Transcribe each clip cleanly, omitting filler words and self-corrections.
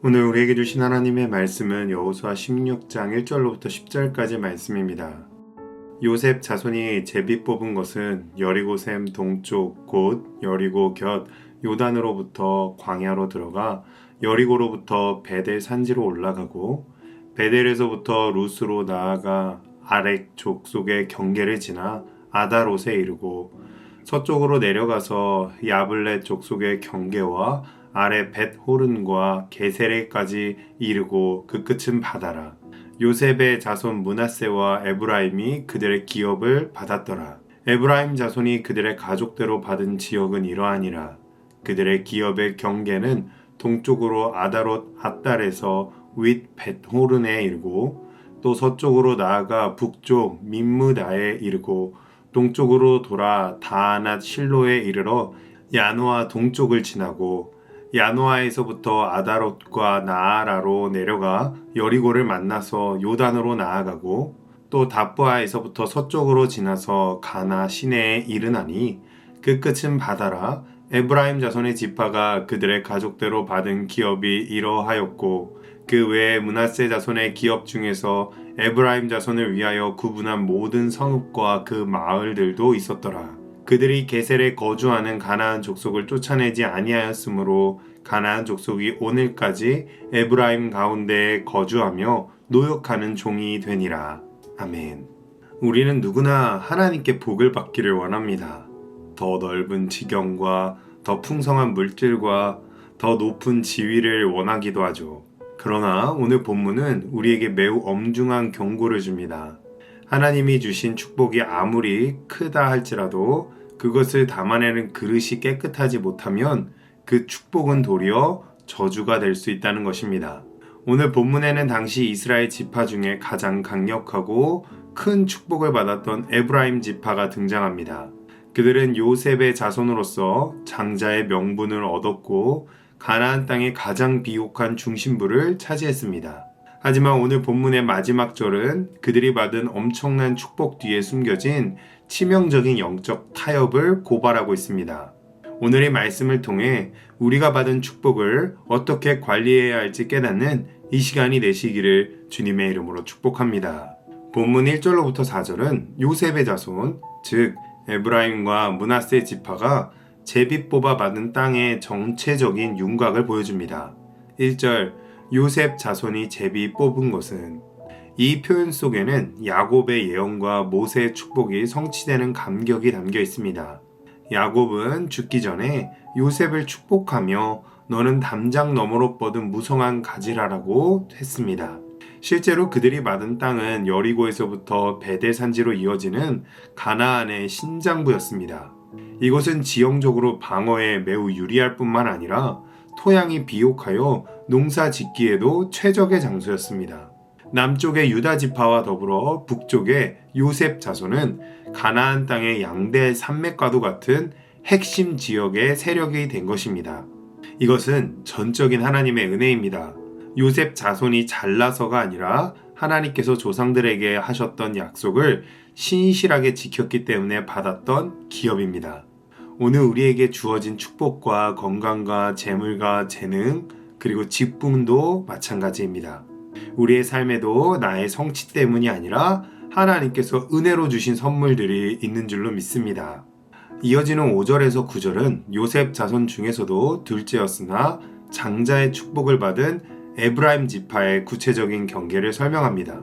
오늘 우리에게 주신 하나님의 말씀은 여호수아 16장 1절로부터 10절까지 말씀입니다. 요셉 자손이 제비 뽑은 것은 여리고샘 동쪽 곧 여리고 곁 요단으로부터 광야로 들어가 여리고로부터 베델 산지로 올라가고 베델에서부터 루스로 나아가 아렉 족속의 경계를 지나 아다롯에 이르고 서쪽으로 내려가서 야블렛 족속의 경계와 아래 벳호른과 게세레까지 이르고 그 끝은 바다라. 요셉의 자손 므낫세와 에브라임이 그들의 기업을 받았더라. 에브라임 자손이 그들의 가족대로 받은 지역은 이러하니라. 그들의 기업의 경계는 동쪽으로 아다롯 앗달에서 윗 벳호른에 이르고 또 서쪽으로 나아가 북쪽 민무다에 이르고 동쪽으로 돌아 다아낫 실로에 이르러 야노아 동쪽을 지나고 야노아에서부터 아다롯과 나아라로 내려가 여리고를 만나서 요단으로 나아가고 또 답부아에서부터 서쪽으로 지나서 가나 시내에 이르나니 그 끝은 바다라. 에브라임 자손의 지파가 그들의 가족대로 받은 기업이 이러하였고 그 외에 므낫세 자손의 기업 중에서 에브라임 자손을 위하여 구분한 모든 성읍과 그 마을들도 있었더라. 그들이 게셀에 거주하는 가나안 족속을 쫓아내지 아니하였으므로 가나안 족속이 오늘까지 에브라임 가운데에 거주하며 노역하는 종이 되니라. 아멘. 우리는 누구나 하나님께 복을 받기를 원합니다. 더 넓은 지경과 더 풍성한 물질과 더 높은 지위를 원하기도 하죠. 그러나 오늘 본문은 우리에게 매우 엄중한 경고를 줍니다. 하나님이 주신 축복이 아무리 크다 할지라도 그것을 담아내는 그릇이 깨끗하지 못하면 그 축복은 도리어 저주가 될 수 있다는 것입니다. 오늘 본문에는 당시 이스라엘 지파 중에 가장 강력하고 큰 축복을 받았던 에브라임 지파가 등장합니다. 그들은 요셉의 자손으로서 장자의 명분을 얻었고 가나안 땅의 가장 비옥한 중심부를 차지했습니다. 하지만 오늘 본문의 마지막 절은 그들이 받은 엄청난 축복 뒤에 숨겨진 치명적인 영적 타협을 고발하고 있습니다. 오늘의 말씀을 통해 우리가 받은 축복을 어떻게 관리해야 할지 깨닫는 이 시간이 되시기를 주님의 이름으로 축복합니다. 본문 1절로부터 4절은 요셉의 자손, 즉 에브라임과 므낫세 지파가 제비 뽑아 받은 땅의 정체적인 윤곽을 보여줍니다. 1절 요셉 자손이 제비 뽑은 것은 이 표현 속에는 야곱의 예언과 모세의 축복이 성취되는 감격이 담겨 있습니다. 야곱은 죽기 전에 요셉을 축복하며 너는 담장 너머로 뻗은 무성한 가지라라고 했습니다. 실제로 그들이 받은 땅은 여리고에서부터 베델 산지로 이어지는 가나안의 신장부였습니다. 이곳은 지형적으로 방어에 매우 유리할 뿐만 아니라 토양이 비옥하여 농사 짓기에도 최적의 장소였습니다. 남쪽의 유다 지파와 더불어 북쪽의 요셉 자손은 가나안 땅의 양대 산맥과도 같은 핵심 지역의 세력이 된 것입니다. 이것은 전적인 하나님의 은혜입니다. 요셉 자손이 잘나서가 아니라 하나님께서 조상들에게 하셨던 약속을 신실하게 지켰기 때문에 받았던 기업입니다. 오늘 우리에게 주어진 축복과 건강과 재물과 재능 그리고 직분도 마찬가지입니다. 우리의 삶에도 나의 성취 때문이 아니라 하나님께서 은혜로 주신 선물들이 있는 줄로 믿습니다. 이어지는 5절에서 9절은 요셉 자손 중에서도 둘째였으나 장자의 축복을 받은 에브라임 지파의 구체적인 경계를 설명합니다.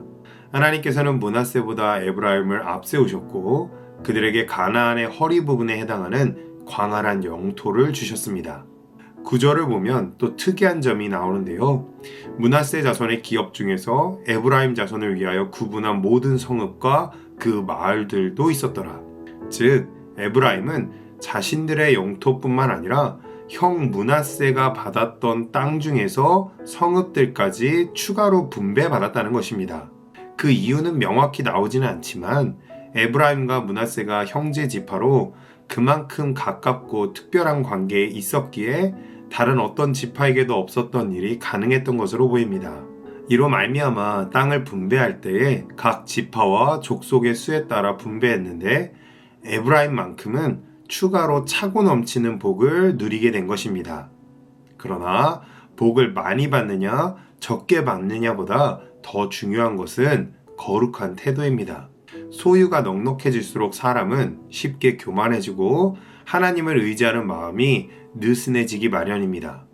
하나님께서는 므낫세보다 에브라임을 앞세우셨고 그들에게 가나안의 허리 부분에 해당하는 광활한 영토를 주셨습니다. 9절을 보면 또 특이한 점이 나오는데요. 므낫세 자손의 기업 중에서 에브라임 자손을 위하여 구분한 모든 성읍과 그 마을들도 있었더라. 즉 에브라임은 자신들의 영토뿐만 아니라 형 므낫세가 받았던 땅 중에서 성읍들까지 추가로 분배받았다는 것입니다. 그 이유는 명확히 나오지는 않지만 에브라임과 므낫세가 형제 지파로 그만큼 가깝고 특별한 관계에 있었기에 다른 어떤 지파에게도 없었던 일이 가능했던 것으로 보입니다. 이로 말미암아 땅을 분배할 때에 각 지파와 족속의 수에 따라 분배했는데 에브라임만큼은 추가로 차고 넘치는 복을 누리게 된 것입니다. 그러나 복을 많이 받느냐 적게 받느냐보다 더 중요한 것은 거룩한 태도입니다. 소유가 넉넉해질수록 사람은 쉽게 교만해지고 하나님을 의지하는 마음이 느슨해지기 마련입니다.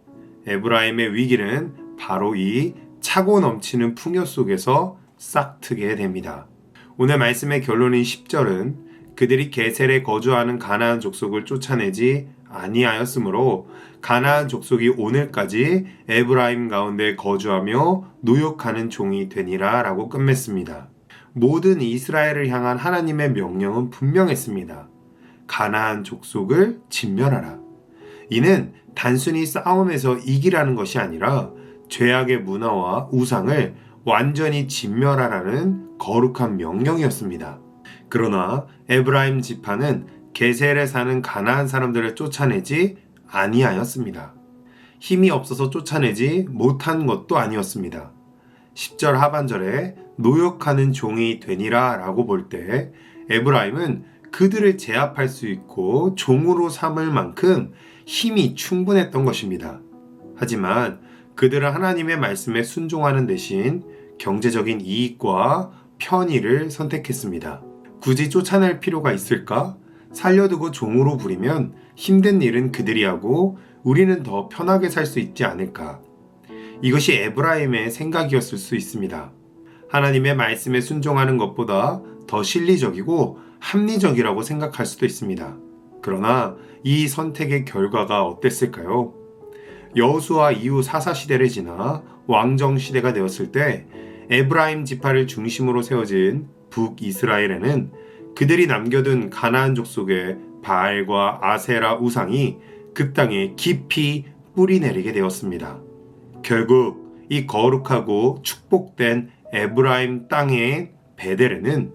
에브라임의 위기는 바로 이 차고 넘치는 풍요 속에서 싹트게 됩니다. 오늘 말씀의 결론인 10절은 그들이 게셀에 거주하는 가나안 족속을 쫓아내지 아니하였으므로 가나안 족속이 오늘까지 에브라임 가운데 거주하며 노역하는 종이 되니라 라고 끝맺습니다. 모든 이스라엘을 향한 하나님의 명령은 분명했습니다. 가나안 족속을 진멸하라. 이는 단순히 싸움에서 이기라는 것이 아니라 죄악의 문화와 우상을 완전히 진멸하라는 거룩한 명령이었습니다. 그러나 에브라임 지파는 게셀에 사는 가나안 사람들을 쫓아내지 아니하였습니다. 힘이 없어서 쫓아내지 못한 것도 아니었습니다. 10절 하반절에 노역하는 종이 되니라 라고 볼 때 에브라임은 그들을 제압할 수 있고 종으로 삼을 만큼 힘이 충분했던 것입니다. 하지만 그들은 하나님의 말씀에 순종하는 대신 경제적인 이익과 편의를 선택했습니다. 굳이 쫓아낼 필요가 있을까? 살려두고 종으로 부리면 힘든 일은 그들이 하고 우리는 더 편하게 살 수 있지 않을까? 이것이 에브라임의 생각이었을 수 있습니다. 하나님의 말씀에 순종하는 것보다 더 실리적이고 합리적이라고 생각할 수도 있습니다. 그러나 이 선택의 결과가 어땠을까요? 여호수아 이후 사사시대를 지나 왕정시대가 되었을 때 에브라임 지파를 중심으로 세워진 북이스라엘에는 그들이 남겨둔 가나안 족속의 바알과 아세라 우상이 그 땅에 깊이 뿌리내리게 되었습니다. 결국 이 거룩하고 축복된 에브라임 땅의 베델에는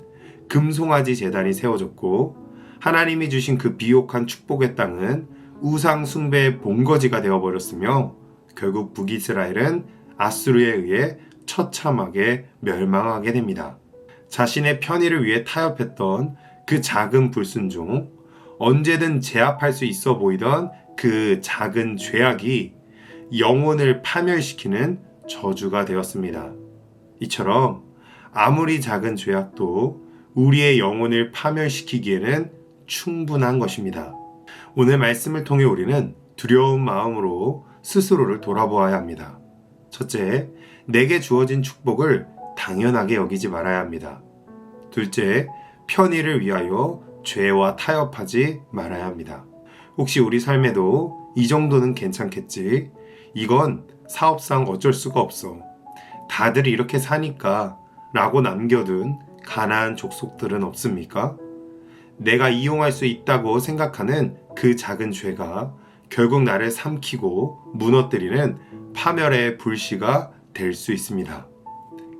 금송아지 제단이 세워졌고 하나님이 주신 그 비옥한 축복의 땅은 우상 숭배의 본거지가 되어버렸으며 결국 북이스라엘은 아수르에 의해 처참하게 멸망하게 됩니다. 자신의 편의를 위해 타협했던 그 작은 불순종, 언제든 제압할 수 있어 보이던 그 작은 죄악이 영혼을 파멸시키는 저주가 되었습니다. 이처럼 아무리 작은 죄악도 우리의 영혼을 파멸시키기에는 충분한 것입니다. 오늘 말씀을 통해 우리는 두려운 마음으로 스스로를 돌아보아야 합니다. 첫째, 내게 주어진 축복을 당연하게 여기지 말아야 합니다. 둘째, 편의를 위하여 죄와 타협하지 말아야 합니다. 혹시 우리 삶에도 이 정도는 괜찮겠지? 이건 사업상 어쩔 수가 없어. 다들 이렇게 사니까 라고 남겨둔 가나안 족속들은 없습니까? 내가 이용할 수 있다고 생각하는 그 작은 죄가 결국 나를 삼키고 무너뜨리는 파멸의 불씨가 될 수 있습니다.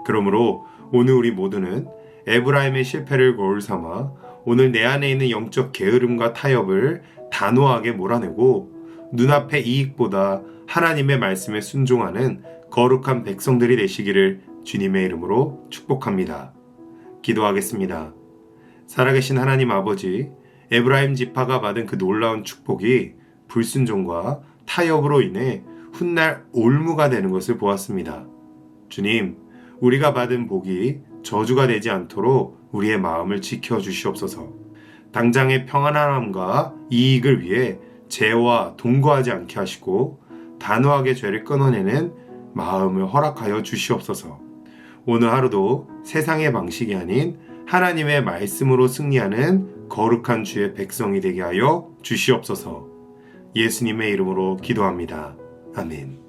그러므로 오늘 우리 모두는 에브라임의 실패를 거울 삼아 오늘 내 안에 있는 영적 게으름과 타협을 단호하게 몰아내고 눈앞의 이익보다 하나님의 말씀에 순종하는 거룩한 백성들이 되시기를 주님의 이름으로 축복합니다. 기도하겠습니다. 살아계신 하나님 아버지, 에브라임 지파가 받은 그 놀라운 축복이 불순종과 타협으로 인해 훗날 올무가 되는 것을 보았습니다. 주님, 우리가 받은 복이 저주가 되지 않도록 우리의 마음을 지켜주시옵소서. 당장의 평안함과 이익을 위해 죄와 동거하지 않게 하시고 단호하게 죄를 끊어내는 마음을 허락하여 주시옵소서. 오늘 하루도 세상의 방식이 아닌 하나님의 말씀으로 승리하는 거룩한 주의 백성이 되게 하여 주시옵소서. 예수님의 이름으로 기도합니다. 아멘.